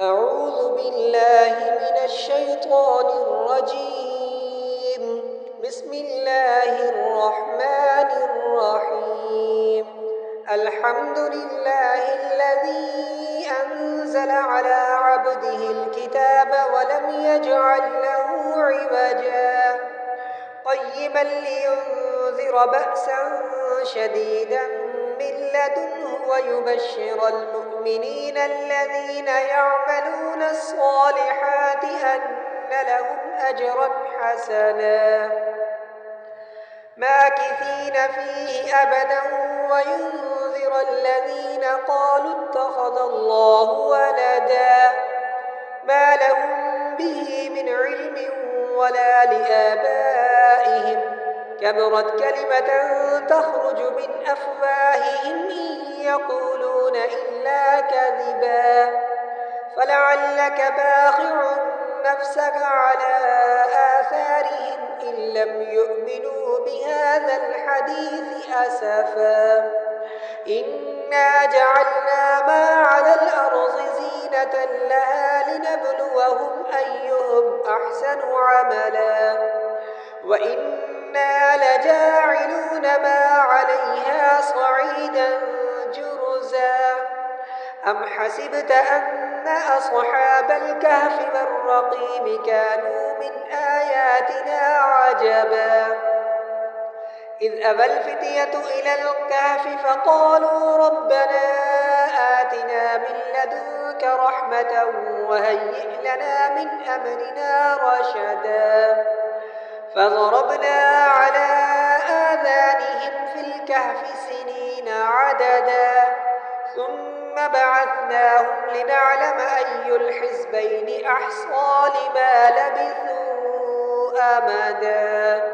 أعوذ بالله من الشيطان الرجيم. بسم الله الرحمن الرحيم. الحمد لله الذي أنزل على عبده الكتاب ولم يجعل له عوجا قيما لينذر بأسا شديدا من لدنه ويبشر المؤمنين الذين يعملون الصالحات أن لهم أجرا حسنا ماكثين فيه أبدا وينذر الذين قالوا اتخذ الله ولدا ما لهم به من علم ولا لآبائهم كبرت كلمة تخرج من أفواههم إن يقولون إلا كذبا فلعلك باخع نفسك على آثارهم إن لم يؤمنوا بهذا الحديث أسفا إنا جعلنا ما على الأرض زينة لها لنبلوهم أيهم أحسن عملا وإنا لجاعلون ما عليها صعيدا جرزا أم حسبت أن أصحاب الكهف والرقيم كانوا من آياتنا عجبا إذ أبى الفتية إلى الكهف فقالوا ربنا آتنا من لدنك رحمة وهيئ لنا من أمرنا رشدا فضربنا على آذانهم في الكهف سنين عددا ثم بعثناهم لنعلم أي الحزبين أحصى لما لبثوا أمدا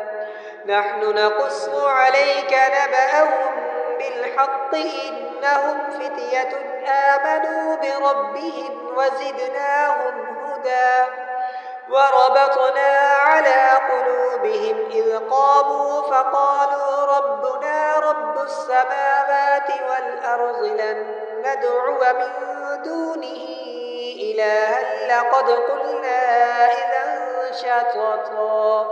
نحن نقص عليك نبأهم بالحق إنهم فتية آمنوا بربهم وزدناهم هدى وربطنا على قلوبهم إذ قاموا فقالوا ربنا رب السماوات والأرض لن ندعو من دونه إلها لقد قلنا إذا شططا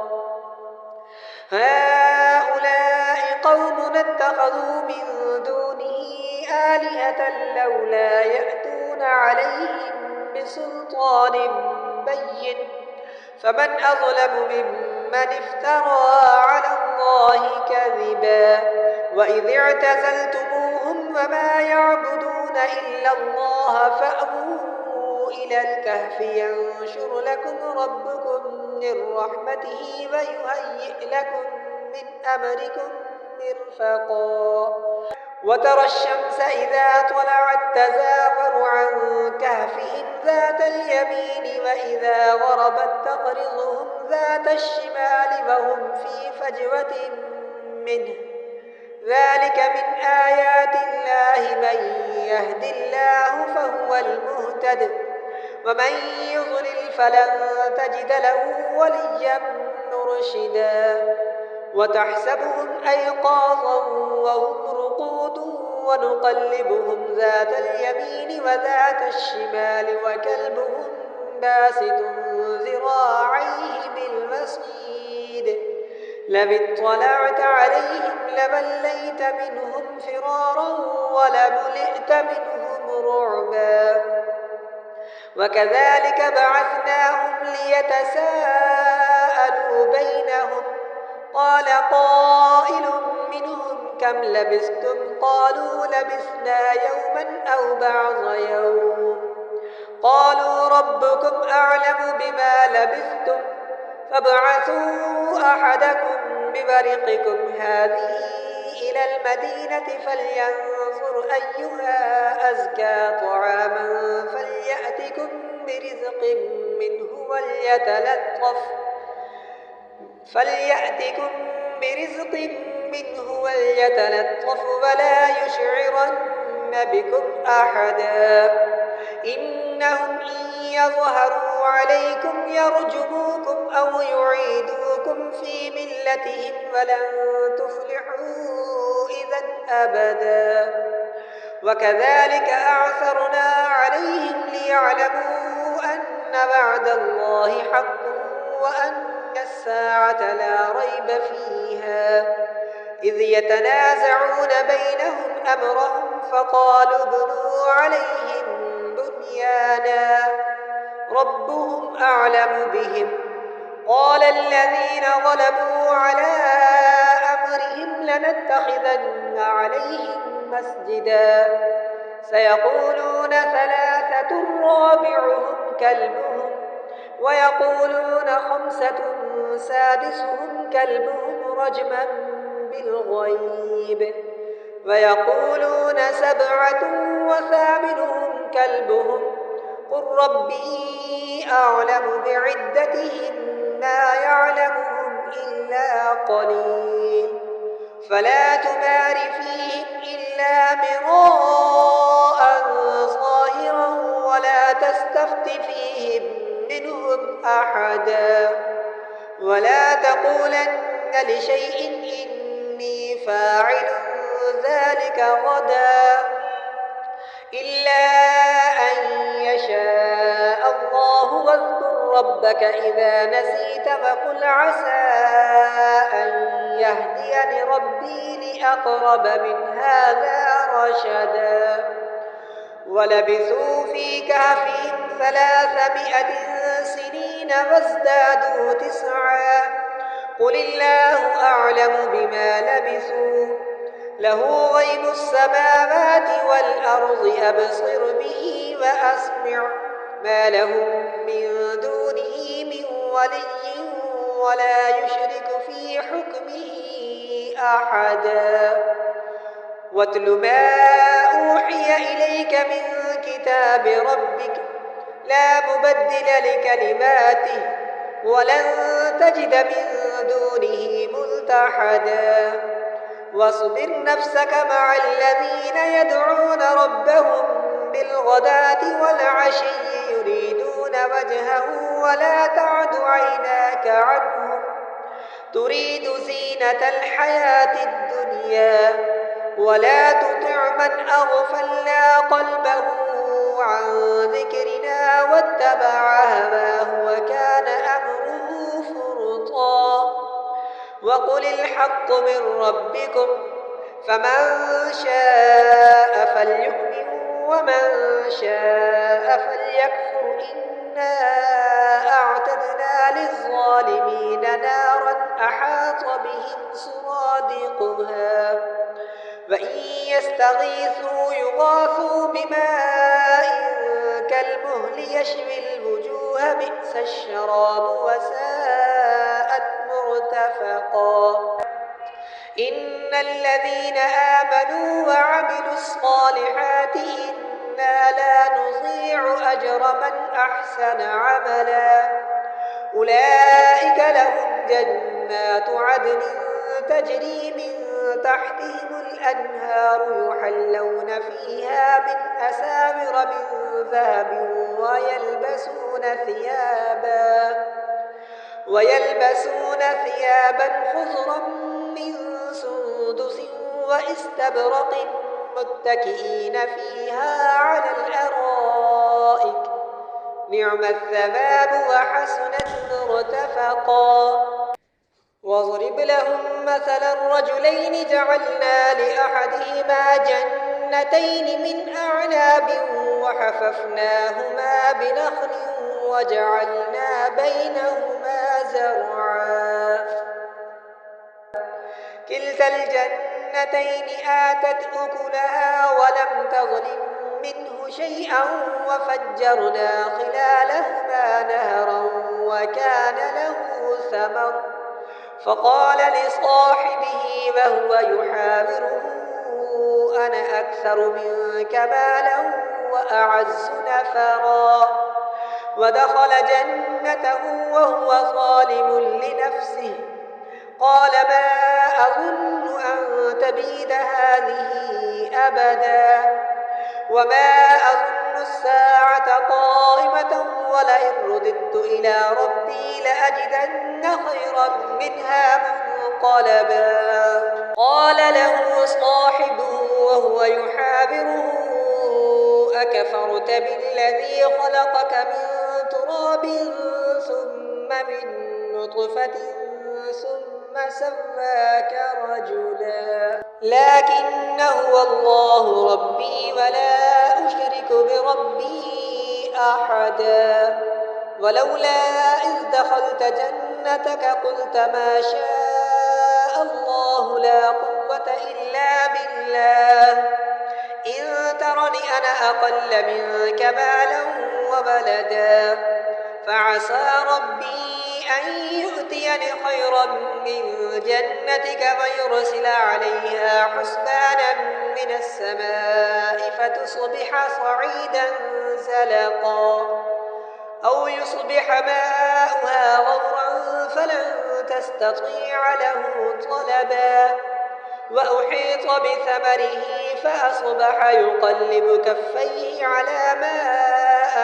هؤلاء قوم اتخذوا من دونه آلهة لولا يأتون عليهم بسلطان بين فمن أظلم ممن افترى على الله كذبا وإذ اعتزلتموهم وما يعبدون إلا الله فأووا إلى الكهف ينشر لكم ربكم من رحمته ويهيئ لكم من أمركم مرفقا وترى الشمس إذا طلعت تزاور عن كهفهم ذات اليمين وإذا غربت تقرضهم ذات الشمال وهم في فجوة منه ذلك من آيات الله من يهد الله فهو المهتد ومن يضلل فلن تجد له وليا مرشدا وتحسبهم أيقاظا وهم رقود ونقلبهم ذات اليمين وذات الشمال وكلبهم باسط ذراعيه بالوصيد لو اطلعت عليهم لمليت منهم فرارا ولملئت منهم رعبا وكذلك بعثناهم ليتساءلوا بينهم قال قائل منهم كم لبثتم قالوا لبثنا يوما أو بعض يوم قالوا ربكم أعلم بما لبثتم فابعثوا أحدكم ببرقكم هذه إلى المدينة فلينظر أيها أزكى طعاما فليأتكم برزق منه وليتلطف ولا يشعرن بكم أحدا إنهم إن يظهروا عليكم يرجموكم أو يعيدوكم في ملتهم ولن تفلحوا إذا أبدا وكذلك أعثرنا عليهم ليعلموا أن وعد الله حق وأن الساعة لا ريب فيها إذ يتنازعون بينهم أمرهم فقالوا ابنوا عليهم بنيانا ربهم أعلم بهم قال الذين غلبوا على أمرهم لنتخذن عليهم مسجدا سيقولون ثلاثة رابعهم كلبهم ويقولون خمسة سادسهم كلبهم رجما بالغيب ويقولون سبعة وثامنهم كلبهم قل ربي أعلم بعدتهم ما يعلمهم إلا قليل فلا تمار فيهم إلا مراء ظاهرا ولا تستفت فيهم منهم أحدا ولا تقولن لشيء إني فاعل ذلك غدا إلا أن يشاء الله واذكر ربك إذا نسيت وقل عسى أن يهديني ربي لأقرب من هذا رشدا ولبثوا في كهفهم 300 سنين وازدادوا 9 قل الله أعلم بما لبثوا له غيب السماوات والأرض أبصر به وأسمع ما لهم من دونه من ولي ولا يشرك في حكمه أحدا واتل ما أوحي إليك من كتاب ربك لا مبدل لكلماته ولن تجد من دونه ملتحدا واصبر نفسك مع الذين يدعون ربهم بالغداة والعشي يريدون وجهه ولا تعد عيناك عنهم تريد زينة الحياة الدنيا ولا تطع من أغفلنا قلبه عن ذكرنا واتبع هواه وكان أمره فرطا وقل الحق من ربكم فمن شاء فليؤمن ومن شاء فليكفر إنا أعتدنا للظالمين نارا أحاط بهم سرادقها وإن يستغيثوا يغاثوا بماء كالمهل يشوي الوجوه بئس الشراب وساءت مرتفقا إن الذين آمنوا وعملوا الصالحات إنا لا نضيع أجر من أحسن عملا أولئك لهم جنات عدن تجري من تحتهم الأنهار يحلون فيها من أساور من ذهب ويلبسون ثيابا خضرا من سندس واستبرق متكئين فيها على الأرائك نعم الثواب وحسنت مرتفقا واضرب لهم مثلا الرجلين جعلنا لأحدهما جنتين من أعناب وحففناهما بنخل وجعلنا بينهما زرعا كلتا الجنتين آتت أكلها ولم تظلم منه شيئا وفجرنا خلالهما نهرا وكان له ثمر فقال لصاحبه وهو يحاوره أنا أكثر منك مالا وأعز نفرا ودخل جنته وهو ظالم لنفسه قال ما أظن أن تبيد هذه أبدا وما أظن الساعة قائمة ولئن رددت إلى ربي لأجدن خيرا منها منقلبا قال له صاحبه وهو يحاوره أكفرت بالذي خلقك من تراب ثم من نطفة ثم سواك رجلا لكن هو الله ربي ولا أشرك بربي أحدا ولولا إذ دخلت جنتك قلت ما شاء الله لا قوة إلا بالله إن ترني أنا أقل منك مالا وولدا فعسى ربي أن يؤتيني خيرا من جنتك ويرسل عليها حسبانا من السماء فتصبح صعيدا زلقا أو يصبح ماؤها غورا فلن تستطيع له طلبا وأحيط بثمره فأصبح يقلب كفيه على ما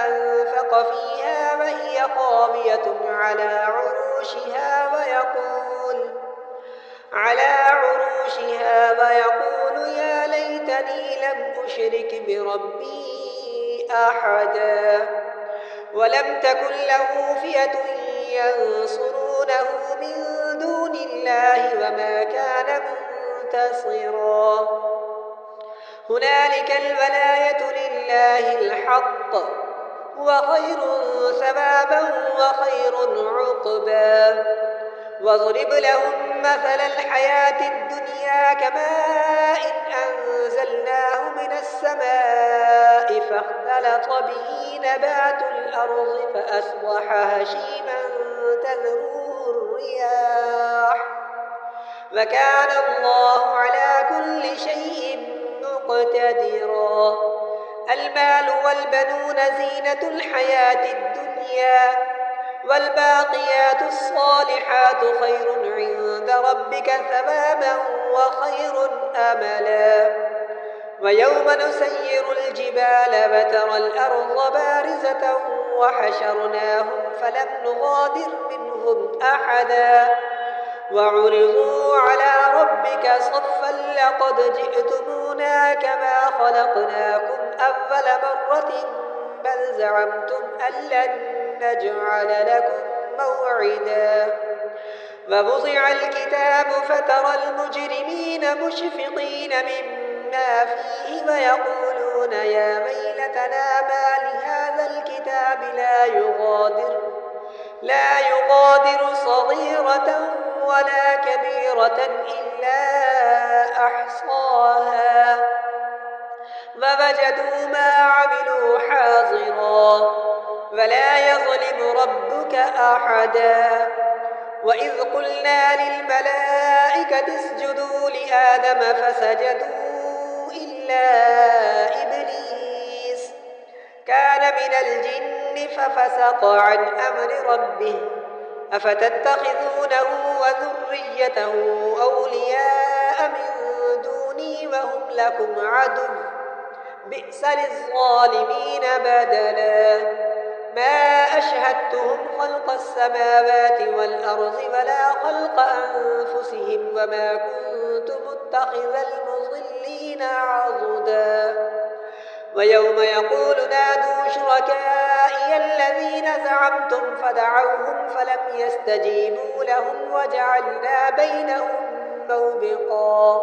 أنفق فيها وهي خاوية على عروشها ويقول يا ليتني لم أشرك بربي أحدا ولم تكن له فئة ينصرونه من دون الله وما كان منتصرا هنالك الولاية لله الحق هو خير ثوابا وخير عقبا واضرب لهم مثل الحياة الدنيا كماء أنزلناه من السماء فاختلط به نبات الأرض فأصبح هشيما تذروه الرياح وكان الله على كل شيء مقتدرا المال والبنون زينة الحياة الدنيا والباقيات الصالحات خير عند ربك ثوابا وخير أملا ويوم نسير الجبال وترى الأرض بارزة وحشرناهم فلم نغادر منهم أحدا وعرضوا على ربك صفا لقد جئتمونا كما خلقناكم أول مرة بل زعمتم أن لن نجعل لكم موعدا ووضع الكتاب فترى المجرمين مشفقين مما فيه ويقولون يا ويلتنا ما لهذا الكتاب لا يغادر صغيرة ولا كبيرة إلا أحصاها ووجدوا ما عملوا حاضرا ولا يظلم ربك أحدا وإذ قلنا للملائكة اسجدوا لآدم فسجدوا إلا إبليس كان من الجن ففسق عن أمر ربه أفتتخذونه وذريته أولياء من دوني وهم لكم عدو بئس للظالمين بدلا ما أشهدتهم خلق السماوات والأرض ولا خلق أنفسهم وما كنت متخذ المضلين عضدا ويوم يقول نادوا شركائي الذين زعمتم فدعوهم فلم يستجيبوا لهم وجعلنا بينهم موبقا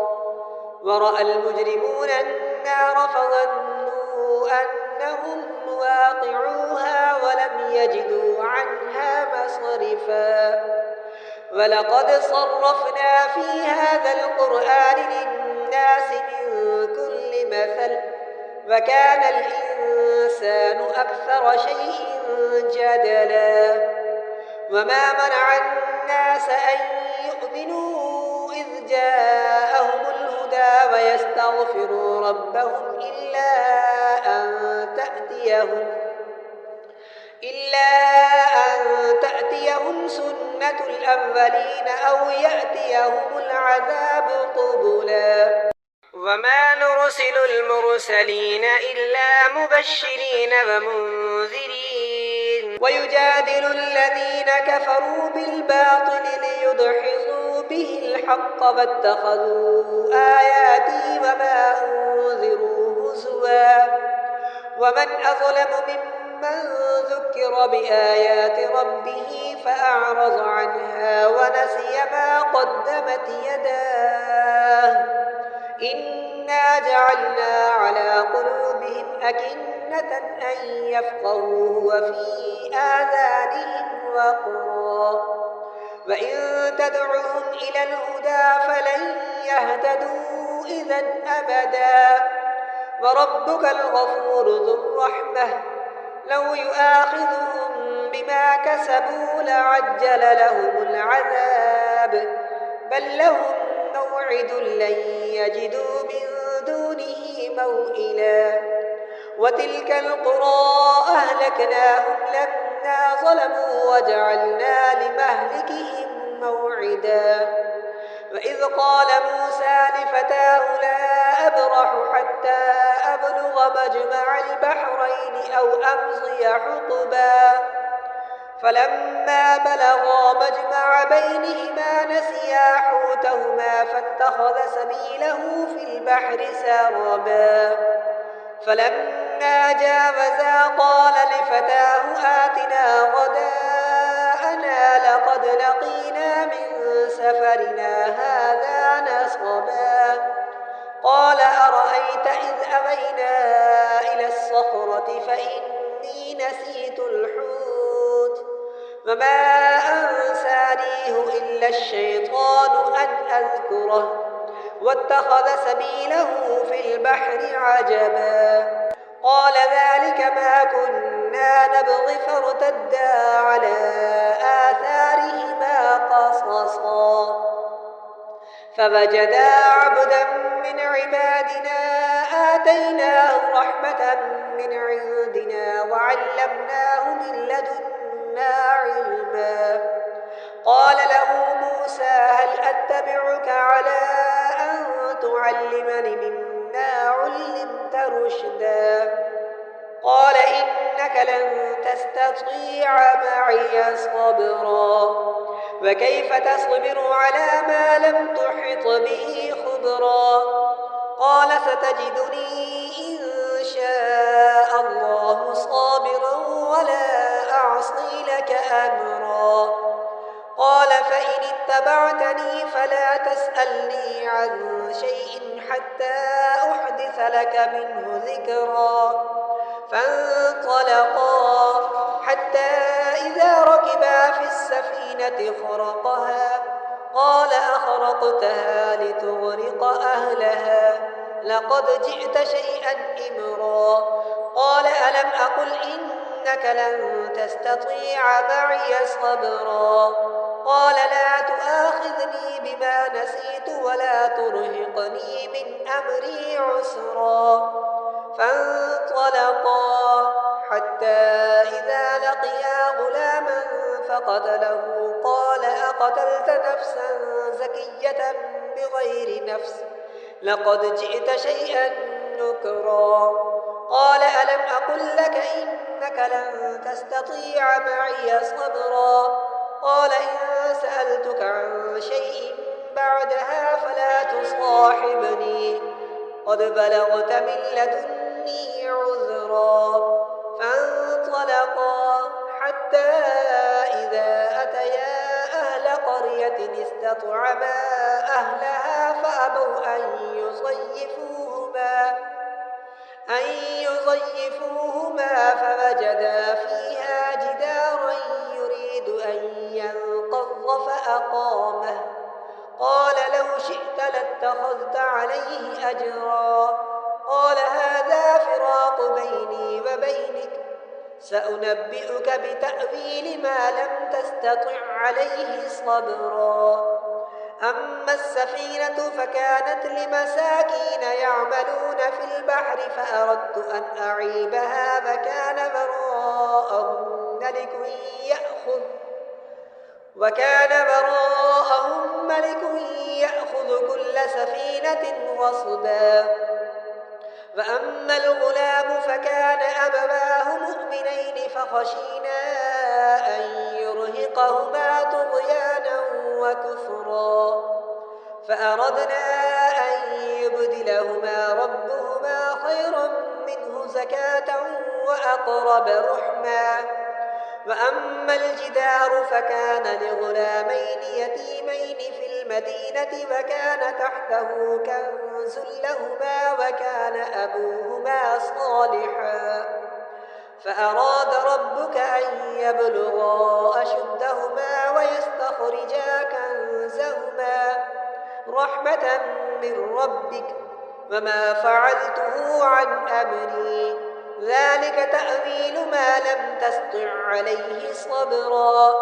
ورأى المجرمون النار فظنوا أنهم واقعوها ولم يجدوا عنها مصرفا ولقد صرفنا في هذا القرآن للناس من كل مثل وكان الإنسان أكثر شيء جدلا وما منع الناس أن يؤمنوا إذ جاءهم الهدى ويستغفروا ربهم إلا أن تأتيهم سنة الأولين أو يأتيهم العذاب قبلا وما نرسل المرسلين إلا مبشرين ومنذرين ويجادل الذين كفروا بالباطل ليدحضوا به الحق واتخذوا آياتي وما أنذروا هزوا ومن أظلم ممن ذكر بآيات ربه فأعرض عنها ونسي ما قدمت يداه إنا جعلنا على قلوبهم أكنة أن يفقهوه وفي آذانهم وقرا وإن تدعوهم إلى الهدى فلن يهتدوا إذا أبدا وربك الغفور ذو الرحمة لو يؤاخذهم بما كسبوا لعجل لهم العذاب بل لهم موعد لن يجدوا من دونه موئلا وتلك القرى أهلكناهم لما ظلموا وجعلنا لمهلكهم موعدا وإذ قال موسى لفتاه لا أبرح حتى أبلغ مجمع البحرين أو أمضي حقبا فلما بلغا مجمع بينهما نسيا حوتهما فاتخذ سبيله في البحر سربا فلما جاوزا قال لفتاه آتنا غداءنا لقد لقينا من سفرنا هذا نصبا قال أرأيت إذ أوينا إلى الصخرة فإني نسيت الحوت وما أنسانيه إلا الشيطان أن أذكره واتخذ سبيله في البحر عجبا قال ذلك ما كنا نبغي فارتدا على آثارهما قصصا فوجدا عبدا من عبادنا آتيناه رحمة من عندنا وعلمناه من لدنا علما قال له موسى هل أتبعك على أن تعلمني مما علمت رشدا قال إنك لن تستطيع معي صبرا وكيف تصبر على ما لم تحط به خبرا قال ستجدني إن شاء الله صابرا ولا أعصي لك أمرا قال فإن اتبعتني فلا تسألني عن شيء حتى أحدث لك منه ذكرا فانطلقا حتى إذا ركبا في السفينة خرقها قال أخرقتها لتغرق أهلها لقد جئت شيئا إمرا قال ألم أقل إنك لن تستطيع معي صبرا قال لا تؤاخذني بما نسيت ولا ترهقني من أمري عسرا فانطلقا حتى إذا لقيا غلاما فقتله قال أقتلت نفسا زكية بغير نفس لقد جئت شيئا نكرا قال ألم أقل لك إنك لن تستطيع معي صبرا قال إن سألتك عن شيء بعدها فلا تصاحبني قد بلغت من لدني عذرا فانطلقا حتى إذا أتيا أهل قرية استطعما أهلها فأبوا أن يضيفوهما فوجدا فيها جدارا يريد أن ينقض فأقامه قال لو شئت لاتخذت عليه أجرا قال هذا فراق بيني وبينك سأنبئك بتأويل ما لم تستطع عليه صبرا أما السفينة فكانت لمساكين يعملون في البحر فأردت أن أعيبها وكان براءهم ملك يأخذ كل سفينة غصبا فأما الغلام فكان أبواه مؤمنين فخشينا أن يرهقهما طغيانا وكفرا فأردنا أن يبدلهما ربهما خيرا منه منه زكاة وأقرب رحما. وأما الجدار فكان لغلامين يتيمين في المدينة وكان تحته كنز لهما وكان أبوهما صالحا فأراد ربك أن يبلغا أشدهما ويستخرجا كنزهما رحمة من ربك وما فعلته عن أمري ذلك تأويل ما لم تسطع عليه صبرا.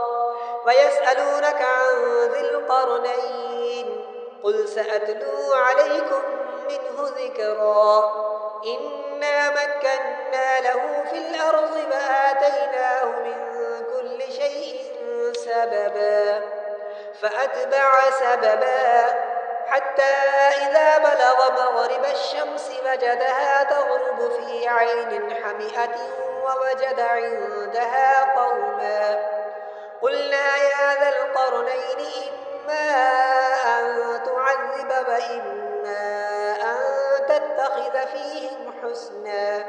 ويسألونك عن ذي القرنين قل سأتلو عليكم منه ذكرا. إنا مكنا له في الأرض وآتيناه من كل شيء سببا فأتبع سببا حتى إذا بلغ مغرب الشمس وجدها تغرب في عين حمئة ووجد عندها قوما قلنا يا ذا القرنين إما أن تعذب وإما أن تتخذ فيهم حسنا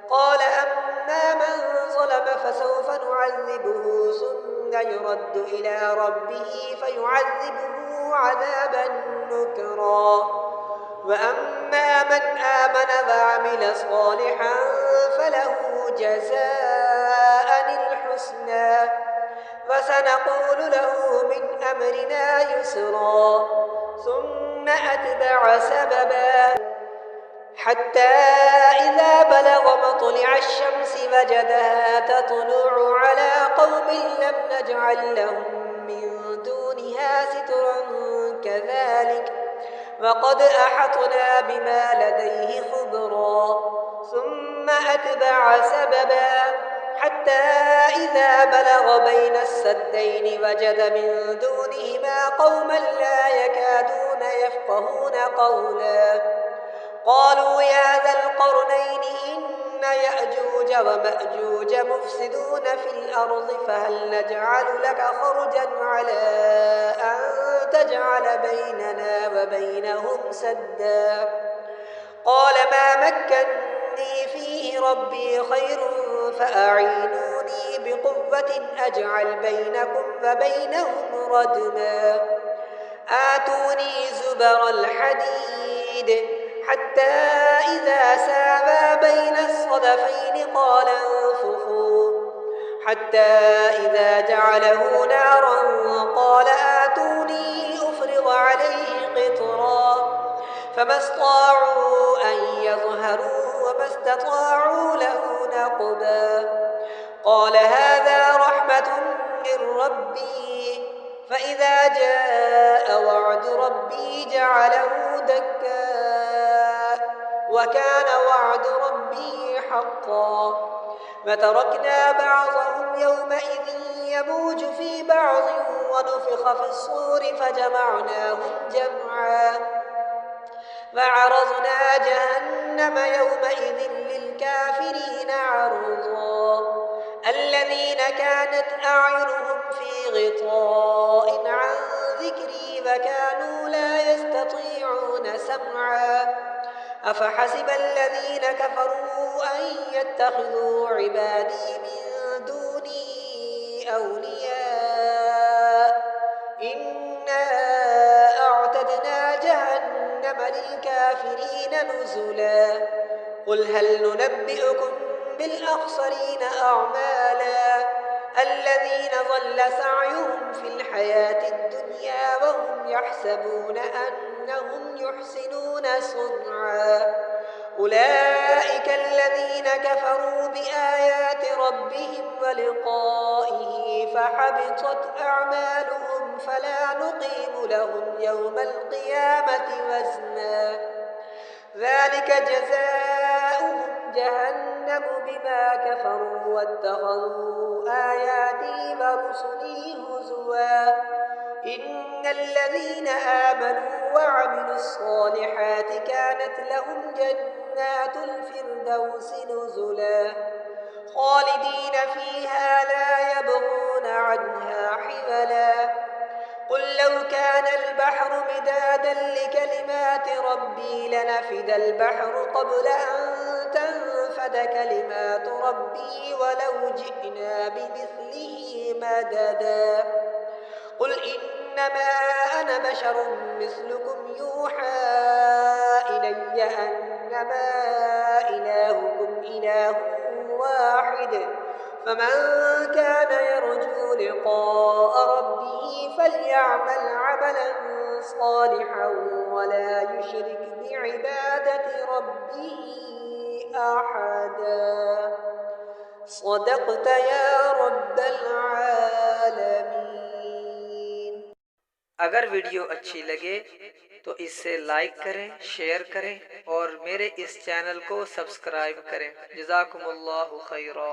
قال أما من ظلم فسوف نعذبه ثم يرد إلى ربه فيعذبه عذابا نكرا. وأما من آمن وعمل صالحا فله جزاء الحسنى وسنقول له من أمرنا يسرا. ثم أتبع سببا حتى إذا بلغ مطلع الشمس وجدها تطلع على قوم لم نجعل لهم من دونها سترا كذلك وقد أحطنا بما لديه خبرا. ثم أتبع سببا حتى إذا بلغ بين السدين وجد من دونهما قوما لا يكادون يفقهون قولا قالوا يا ذا القرنين إن يأجوج ومأجوج مفسدون في الأرض فهل نجعل لك خرجا على أن تجعل بيننا وبينهم سدا قال ما مكني فيه ربي خير فأعينوني بقوة أجعل بينكم وبينهم ردما آتوني زبر الحديد حتى إذا ساوى بين الصدفين قال انفخوا حتى إذا جعله نارا قال آتوني أفرغ عليه قطرا فما استطاعوا أن يظهروا وما استطاعوا له نقبا قال هذا رحمة من ربي فإذا جاء وعد ربي جعله دكا وكان وعد ربي حقا وتركنا بعضهم يومئذ يموج في بعض ونفخ في الصور فجمعناهم جمعا وعرضنا جهنم يومئذ للكافرين عرضا الذين كانت أعينهم في غطاء عن ذكري وكانوا لا يستطيعون سمعا أفحسب الذين كفروا أن يتخذوا عبادي من دوني أولياء إنا أعتدنا جهنم للكافرين نزلا قل هل ننبئكم بالأخسرين أعمالا الذين ضل سعيهم في الحياة الدنيا وهم يحسبون أنهم يحسنون صنعا أولئك الذين كفروا بآيات ربهم ولقائه فحبطت أعمالهم فلا نقيم لهم يوم القيامة وزنا ذلك جزاؤهم جهنم بما كفروا واتخذوا آياتي ورسلي هزوا إن الذين آمنوا وعملوا الصالحات كانت لهم جنات الفردوس نزلا خالدين فيها لا يبغون عنها حولا قل لو كان البحر مدادا لكلمات ربي لنفد البحر قبل أن تنفد تنفد كلمات ربي ولو جئنا بمثله مددا قل إنما أنا بشر مثلكم يوحى إلي أنما إلهكم إله واحد فمن كان يرجو لقاء ربه فليعمل عملا صالحا ولا يشرك بعبادة ربه أحدا صدقت يا رب العالمين। अगर वीडियो अच्छी लगे तो इसे लाइक करें, शेयर करें और मेरे इस चैनल को सब्सक्राइब करें। जज़ाकुमुल्लाहु खैरा।